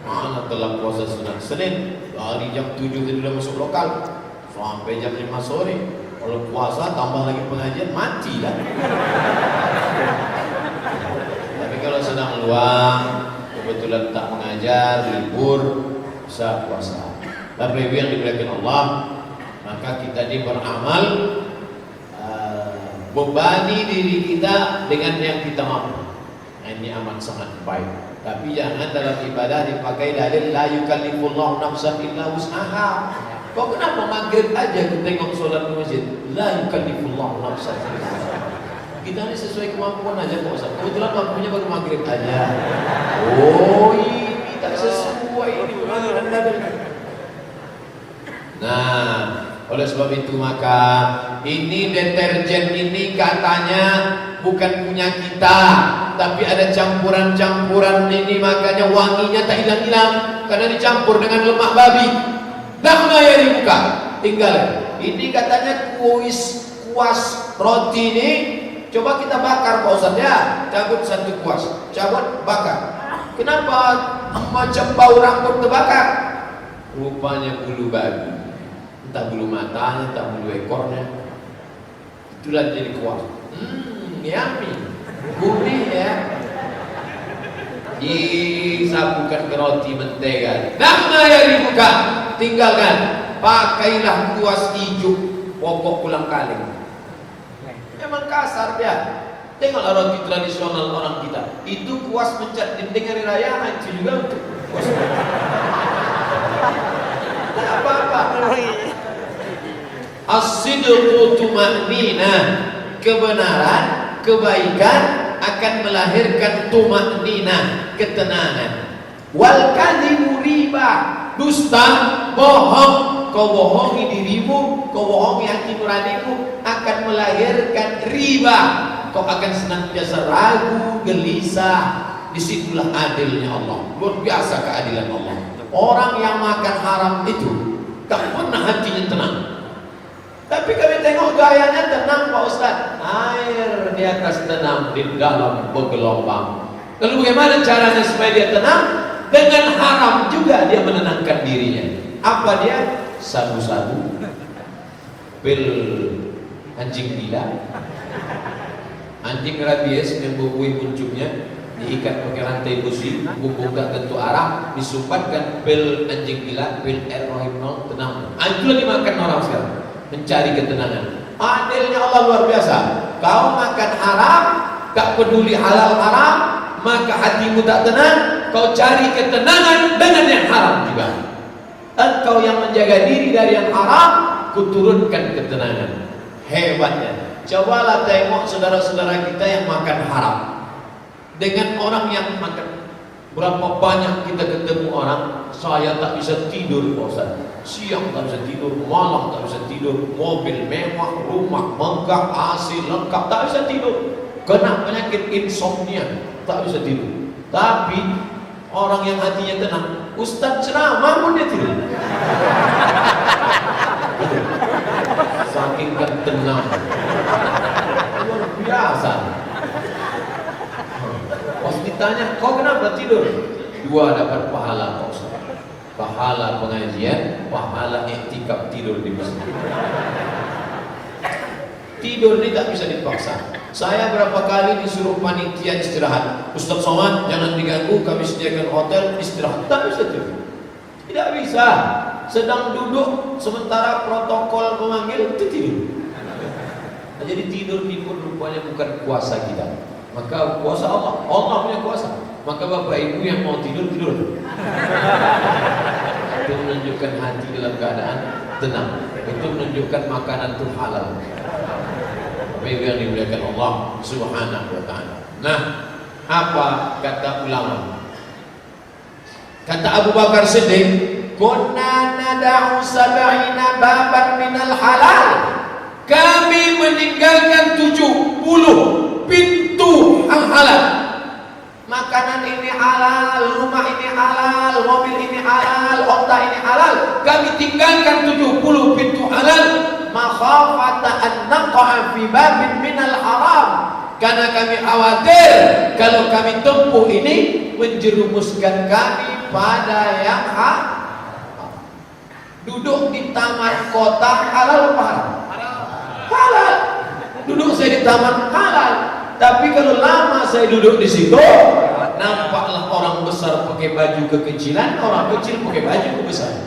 Mana telah puasa sunat Senin dari jam 7 tadi udah masuk lokal sampai jam 5 sore. Kalau puasa tambah lagi pengajian mati lah. Tapi kalau sedang luang, kebetulan tak mengajar, libur, bisa puasa. Tapi yang dimuliakan Allah, maka kita ini beramal, bebani diri kita dengan yang kita mampu. Ini amat sangat baik. Tapi jangan dalam ibadah dipakai dalil la yukallifullahu nafsan illa wus'aha. Kok kenapa maghrib aja kita tengok sholat di masjid? La yukallifullahu nafsan illa wus'aha. Kita ini sesuai kemampuan aja Pak Ustaz. Kebetulan mampunya baru maghrib aja. Ini tak sesuai ini. Nah, oleh sebab itu maka ini deterjen ini katanya bukan punya kita, tapi ada campuran-campuran ini, makanya wanginya tak hilang-hilang karena dicampur dengan lemak babi. Dahna ya dibuka, tinggal. Ini katanya kuas roti ini, coba kita bakar Pak Ustaz ya, cabut 1 kuas, cabut bakar. Kenapa macam bau rambut terbakar? Rupanya bulu babi. Entah bulu matanya, entah bulu ekornya. Itulah jadi kuas. Yummy, gurih ya. Disapukan ke roti mentega. Dahna ya dibuka, tinggalkan. Pakailah kuas hijau pokok ulang kaling. Memang kasar dia. Tengoklah roti tradisional orang kita. Itu kuas mencat dinding hari raya, itu juga untuk kuas. Tak apa-apa. As-sidqu tuma'ninah, kebenaran, kebaikan akan melahirkan tuma'ninah, ketenangan. Wal kadhibu riba, dusta, bohong, kau bohongi dirimu, kau bohongi hati nuranimu, akan melahirkan riba. Kau akan senantiasa ragu, gelisah. Disitulah adilnya Allah. Luar biasa keadilan Allah. Orang yang makan haram itu tak pernah hatinya tenang. Tapi kami tengok gayanya tenang Pak Ustaz. Air di atas tenang, di dalam bergelombang. Lalu bagaimana caranya supaya dia tenang? Dengan haram juga dia menenangkan dirinya. Apa dia? Sabu-sabu, pil anjing gila, anjing rabies yang membubui kunjungnya, diikat pakai rantai besi, buka tentu arah, disumpatkan pil anjing gila, pil R-Rohypnol, tenang. Itulah dimakan orang sekarang, mencari ketenangan. Adilnya Allah luar biasa. Kau makan haram, tak peduli halal haram, maka hatimu tak tenang. Kau cari ketenangan dengan yang haram juga. Engkau yang menjaga diri dari yang haram, kuturunkan ketenangan. Hebatnya. Cobalah tengok saudara-saudara kita yang makan haram dengan orang yang makan. Berapa banyak kita ketemu orang, saya tak bisa tidur Pak Ustaz, siang tak bisa tidur, malam tak bisa tidur, mobil mewah, rumah megah, AC lengkap, tak bisa tidur, kena penyakit insomnia, tak bisa tidur. Tapi orang yang hatinya tenang, Ustaz ceramah pun dia tidur. Saking tenang, luar biasa. Pas ditanya, kau kenapa tidur? 2 dapat pahala Pak Ustaz. Pahala pengajian, pahala iktikaf tidur di masjid. Tidur ini tak bisa dipaksa. Saya berapa kali disuruh panitia istirahat. Ustaz Somad, jangan diganggu, kami sediakan hotel, istirahat. Tak bisa tidur. Tidak bisa. Sedang duduk, sementara protokol memanggil, itu tidur. Nah, jadi tidur ini pun rupanya bukan kuasa kita. Maka kuasa Allah, Allah punya kuasa. Maka bapak ibu yang mau tidur, tidur. Itu menunjukkan hati dalam keadaan tenang. Itu menunjukkan makanan itu halal. Bapak ibu yang dimuliakan Allah Subhanahu wa ta'ala. Nah, apa kata ulama? Kata Abu Bakar Siddiq, kunna nada'u sab'ina baban minal halal. Kami meninggalkan 70 pintu yang halal. Makanan ini halal, rumah ini halal, mobil ini halal, onta ini halal. Kami tinggalkan 70 pintu halal. Makhafata an naqa'a fi babin minal haram. Karena kami khawatir kalau kami tempuh ini menjerumuskan kami pada yang haram. Duduk di taman kota halal apa haram? Halal. Duduk saya di taman halal. Tapi kalau lama saya duduk di situ, nampaklah orang besar pakai baju kekecilan, orang kecil pakai baju kebesaran.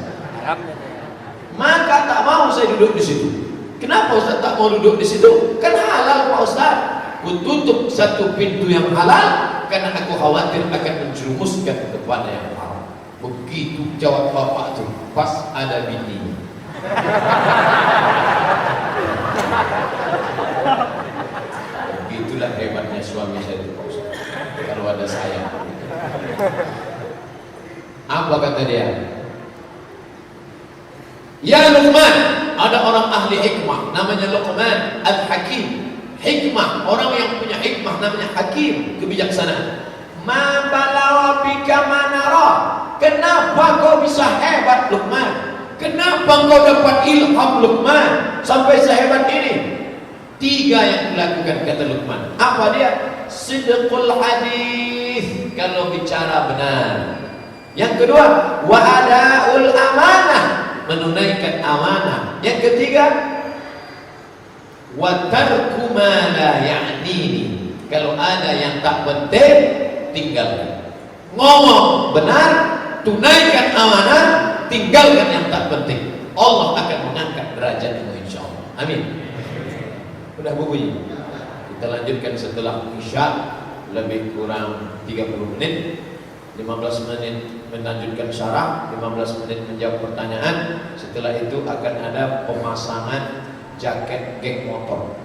Maka tak mau saya duduk di situ. Kenapa Ustaz tak mau duduk di situ? Kan halal Pak Ustaz. Ku tutup satu pintu yang halal karena aku khawatir akan menjerumuskan kepada yang haram. Begitu jawab bapak itu, pas ada bininya. Itulah hebatnya suami saya itu Pak Ustaz. Kalau ada saya. Apa kata dia? Ya Luqman, ada orang ahli hikmah namanya Luqman Al-Hakim. Hikmah, orang yang punya hikmah namanya Hakim, kebijaksanaan. Ma balawa bika manara. Kenapa kau bisa hebat Luqman? Kenapa kau dapat ilham Luqman sampai sehebat ini? 3 yang dilakukan kata Luqman. Apa dia? Sidqul hadis, kalau bicara benar. Yang kedua, wa adaul amanah, menunaikan amanah. Yang ketiga, wa tarku ma la ya'nini, kalau ada yang tak penting tinggalkan. Ngomong benar, tunaikan amanah, tinggalkan yang tak penting. Allah akan mengangkat derajatmu insyaallah. Amin. Sudah bunyi. Kita lanjutkan setelah Isya, lebih kurang 30 menit. 15 menit melanjutkan syarah, 15 menit menjawab pertanyaan. Setelah itu akan ada pemasangan jaket geng motor.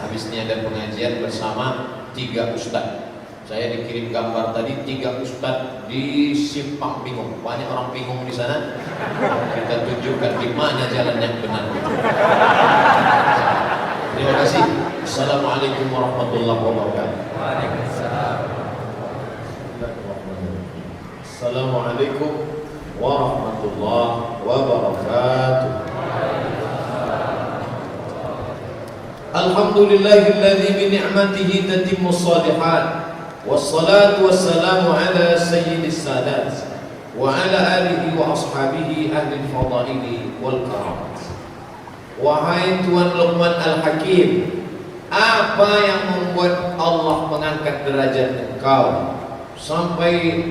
Habis ini ada pengajian bersama 3 ustaz. Saya dikirim gambar tadi 3 ustaz di Simpang Bingung. Banyak orang bingung di sana. Kita tunjukkan di mana jalan yang benar. Terima kasih. Assalamualaikum warahmatullahi wabarakatuh. Waalaikumsalam. Assalamualaikum warahmatullahi wabarakatuh. Alhamdulillahilladzi bi ni'matihi tatimmu shalihat. Wassalatu wassalamu ala sayyidis sadat wa ala alihi wa ashabihi ahli fadaili wal karamat. Wahai Tuan Luqman Al-Hakim, apa yang membuat Allah mengangkat derajat engkau sampai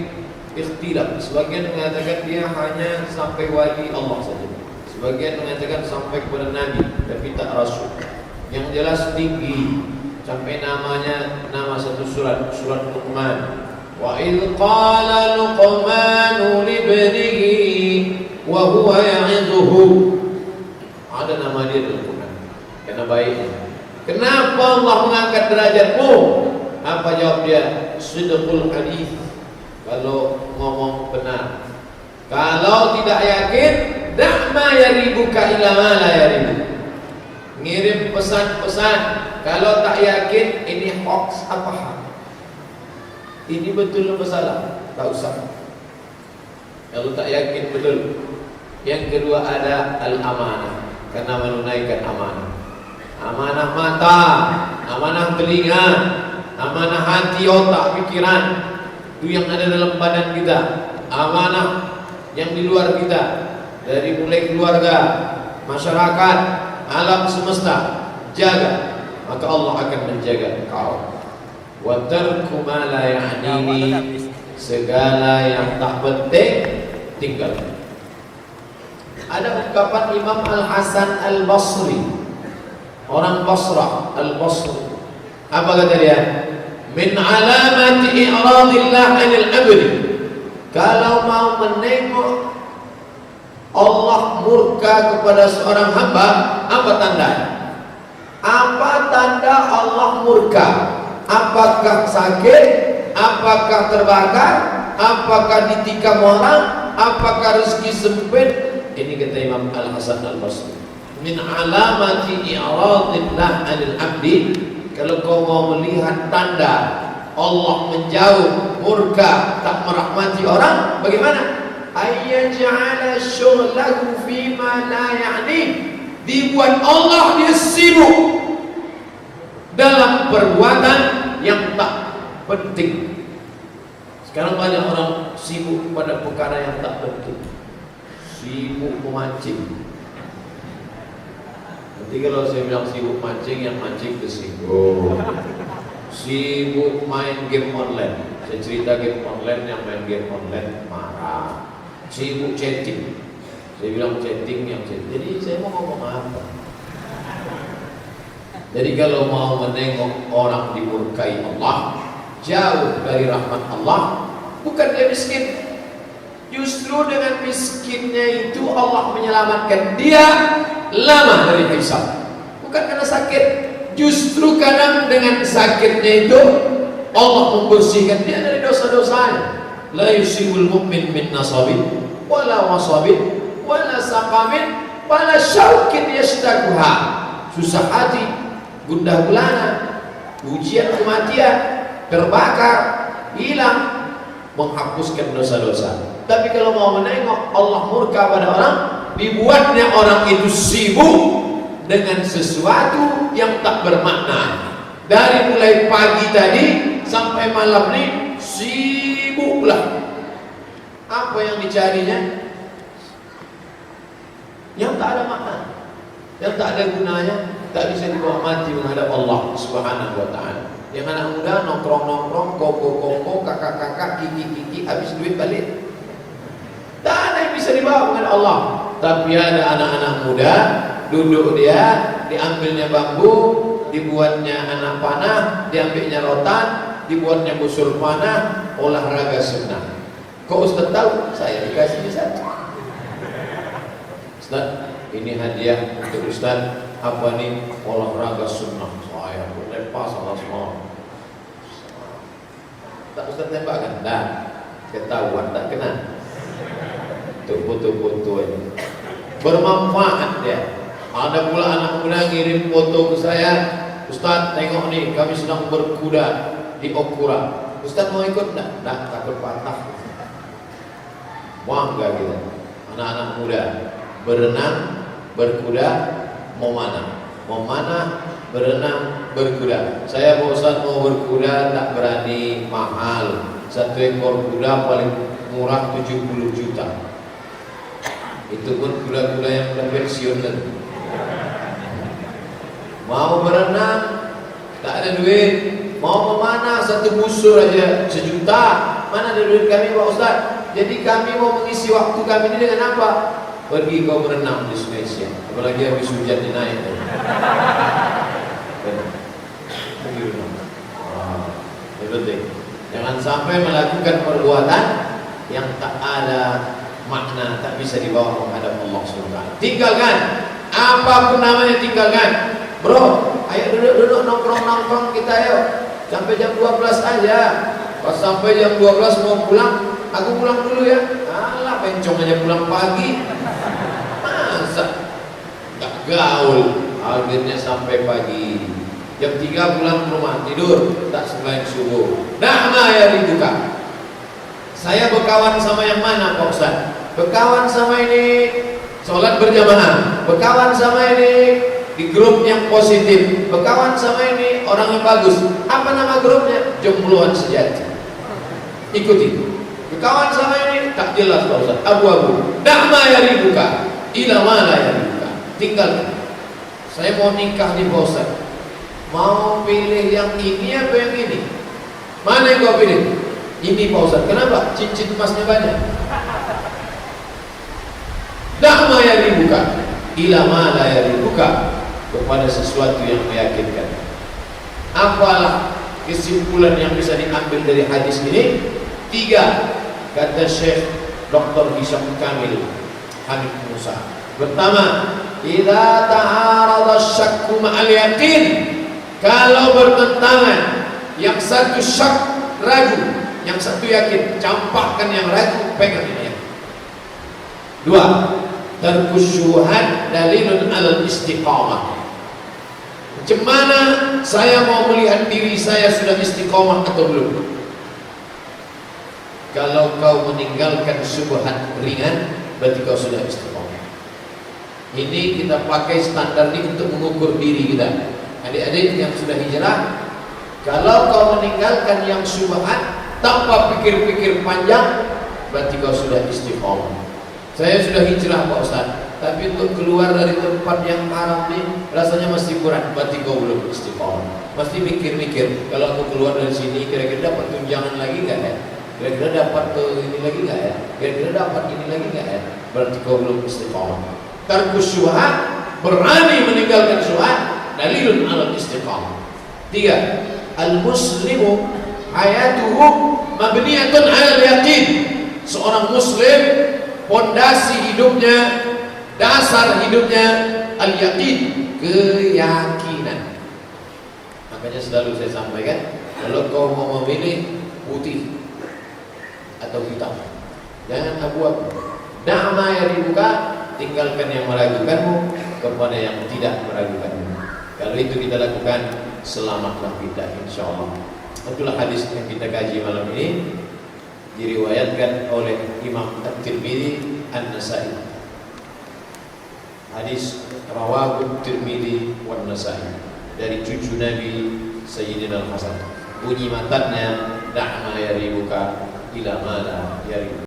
ikhtilaf? Sebagian mengatakan dia hanya sampai wali Allah saja, sebagian mengatakan sampai kepada Nabi tapi tak Rasul. Yang jelas tinggi. sampai nama satu surat Luqman. Wa idh qala Luqmanu libnihi wa huwa ya'idhuhu. Ada nama dia dalam Quran. Karena baiknya. Kenapa Allah mengangkat derajatmu? Apa jawab dia? Sidqul hadis. Kalau ngomong benar. Kalau tidak yakin, da'ma yaribuka ila ma la yaribu. Ngirim pesan-pesan. Kalau tak yakin ini hoax apa hal? Ini betul apa salah? Tak usah. Kalau tak yakin betul. Yang kedua ada al-amanah, karena menunaikan amanah. Amanah mata, amanah telinga, amanah hati, otak, pikiran. Itu yang ada dalam badan kita. Amanah yang di luar kita, dari mulai keluarga, masyarakat, alam semesta. Jaga, maka Allah akan menjaga kau. Wa tarku ma la ya'nini, segala yang tak penting tinggal. Ada ungkapan Imam Al-Hasan Al-Basri, orang Basrah, Al-Basri. Apa kata dia? Min alamati i'radillah 'anil 'abdi. Kalau mau menengok Allah murka kepada seorang hamba, apa tandanya? Apa tanda Allah murka? Apakah sakit? Apakah terbakar? Apakah ditikam orang? Apakah rezeki sempit? Ini kata Imam Al-Hasan Al-Basri. Min alamati i'radillah 'anil 'abdi. Kalau kau mau melihat tanda Allah menjauh, murka, tak merahmati orang, bagaimana? Ayyaj'ala syughlahu fima la ya'ni. Dibuat Allah dia sibuk dalam perbuatan yang tak penting. Sekarang banyak orang sibuk pada perkara yang tak penting. Sibuk memancing. Nanti kalau saya bilang sibuk mancing, yang mancing tersinggung. Sibuk main game online. Saya cerita game online, yang main game online marah. Sibuk chatting. Saya bilang chatting, yang chatting. Jadi saya mau ngomong apa? Jadi kalau mau menengok orang dimurkai Allah, jauh dari rahmat Allah, bukan dia miskin. Justru dengan miskinnya itu Allah menyelamatkan dia lama dari hisab. Bukan karena sakit. Justru kadang dengan sakitnya itu Allah membersihkan dia dari dosa-dosanya. La yusibul mu'min min nasabin wala wasabin wala saqamin wala syaukin yashtakuha. Susah hati, gundah gulana, ujian kematian, terbakar, hilang, menghapuskan dosa-dosa. Tapi kalau mau menengok Allah murka pada orang, dibuatnya orang itu sibuk dengan sesuatu yang tak bermakna. Dari mulai pagi tadi sampai malam ini sibuklah. Apa yang dicarinya? Yang tak ada makna, yang tak ada gunanya, tak bisa dibawa mati menghadap Allah Subhanahu wa ta'ala. Yang anak muda nongkrong-nongkrong, koko-koko, kakak-kakak, kiki-kiki, habis duit balik. Tak ada yang bisa dibawa menghadap Allah. Tapi ada anak-anak muda, duduk dia, diambilnya bambu, dibuatnya anak panah, diambilnya rotan, dibuatnya busur panah, olahraga sunnah. Kok Ustaz tahu? Saya dikasih satu. Ustaz, ini hadiah untuk Ustaz. Apa nih? Olahraga sunnah. Saya lepas salah semua. Tak Ustaz tembak kan? Dah, ketahuan tak kena. Tuh foto-foto ini bermanfaat dia. Ada pula anak muda ngirim foto ke saya. Ustaz, tengok nih, kami sedang berkuda di Okura. Ustaz mau ikut enggak? Enggak, takut patah. Bangga kita. Anak-anak muda berenang, berkuda, mau mana? Mau mana? Berenang, berkuda. Saya Pak Ustaz mau berkuda tak berani, mahal. Satu ekor kuda paling murah 70 juta. Itu pun kuda-kuda yang udah pensiun kan. Mau berenang, tak ada duit. Mau memanah satu busur aja 1 juta. Mana ada duit kami Pak Ustaz? Jadi kami mau mengisi waktu kami ini dengan apa? Pergi kau berenang di Sungai Siang. Apalagi habis hujan naik. Itu deh. Jangan sampai melakukan perbuatan yang tak ada makna, tak bisa dibawa menghadap Allah SWT. Tinggalkan, apapun namanya tinggalkan. Bro, ayo duduk-duduk nongkrong-nongkrong kita ayo. Sampai jam 12 aja. Pas sampai jam 12 mau pulang, aku pulang dulu ya. Alah, bencong aja pulang pagi. Masa gak gaul, akhirnya sampai pagi. Jam 3 pulang ke rumah, tidur, tak sembahyang subuh. Na'ma ya dibuka. Saya berkawan sama yang mana Pak Ustaz? Berkawan sama ini sholat berjamaah, berkawan sama ini di grup yang positif, berkawan sama ini orang yang bagus. Apa nama grupnya? Jombloan sejati. Ikuti. Berkawan sama ini tak jelas Pak Ustaz, abu-abu. Na'ma ya dibuka, ila mana ya dibuka. Tinggal. Saya mau nikah di Pak Ustaz. Mau pilih yang ini apa yang ini? Mana yang kau pilih? Ini Pak Ustaz. Kenapa? Cincin emasnya banyak. Da'ma ya dibuka, ila ma la ya dibuka, kepada sesuatu yang meyakinkan. Apalah kesimpulan yang bisa diambil dari hadis ini? 3, kata Syekh Dr. Hisham Kamil Hamid Musa. Pertama, idza ta'arada syakku ma'al yakin. Kalau bertentangan, yang satu syak, ragu, yang satu yakin, campakkan yang ragu, pegang yang yakin. 2, tarkus syubhat dalilun alal istiqamah. Macam mana saya mau melihat diri saya sudah istiqamah atau belum? Kalau kau meninggalkan syubhat ringan, berarti kau sudah istiqamah. Ini kita pakai standar ini untuk mengukur diri kita. Adik-adik yang sudah hijrah, kalau kau meninggalkan yang syubhat tanpa pikir-pikir panjang, berarti kau sudah istiqamah. Saya sudah hijrah Pak Ustaz, tapi untuk keluar dari tempat yang haram ini rasanya masih kurang, berarti kau belum istiqamah. Mesti mikir-mikir, kalau aku keluar dari sini kira-kira dapat tunjangan lagi nggak ya? Kira-kira dapat ini lagi nggak ya? Kira-kira dapat ini lagi nggak ya? Berarti kau belum istiqamah. Tarkus syubhat, berani meninggalkan syubhat, dalilun ala istiqamah. 3, al-muslimu hayatuhu mabniyatun ala yakin. Seorang muslim, pondasi hidupnya, dasar hidupnya al-yaqin, keyakinan. Makanya selalu saya sampaikan, kalau kau mau memilih putih atau hitam, jangan abu-abu. Da'ma ya dibuka, tinggalkan yang meragukanmu kepada yang tidak meragukanmu. Kalau itu kita lakukan, selamatlah kita insyaallah. Itulah hadis yang kita kaji malam ini, diriwayatkan oleh Imam At-Tirmidzi An-Nasai. Hadis rawahu Tirmidzi wan Nasai dari cucu Nabi Sayyidina Al-Hasan. Bunyi matanya, da'ma yaribuka ila ma la yaribuka.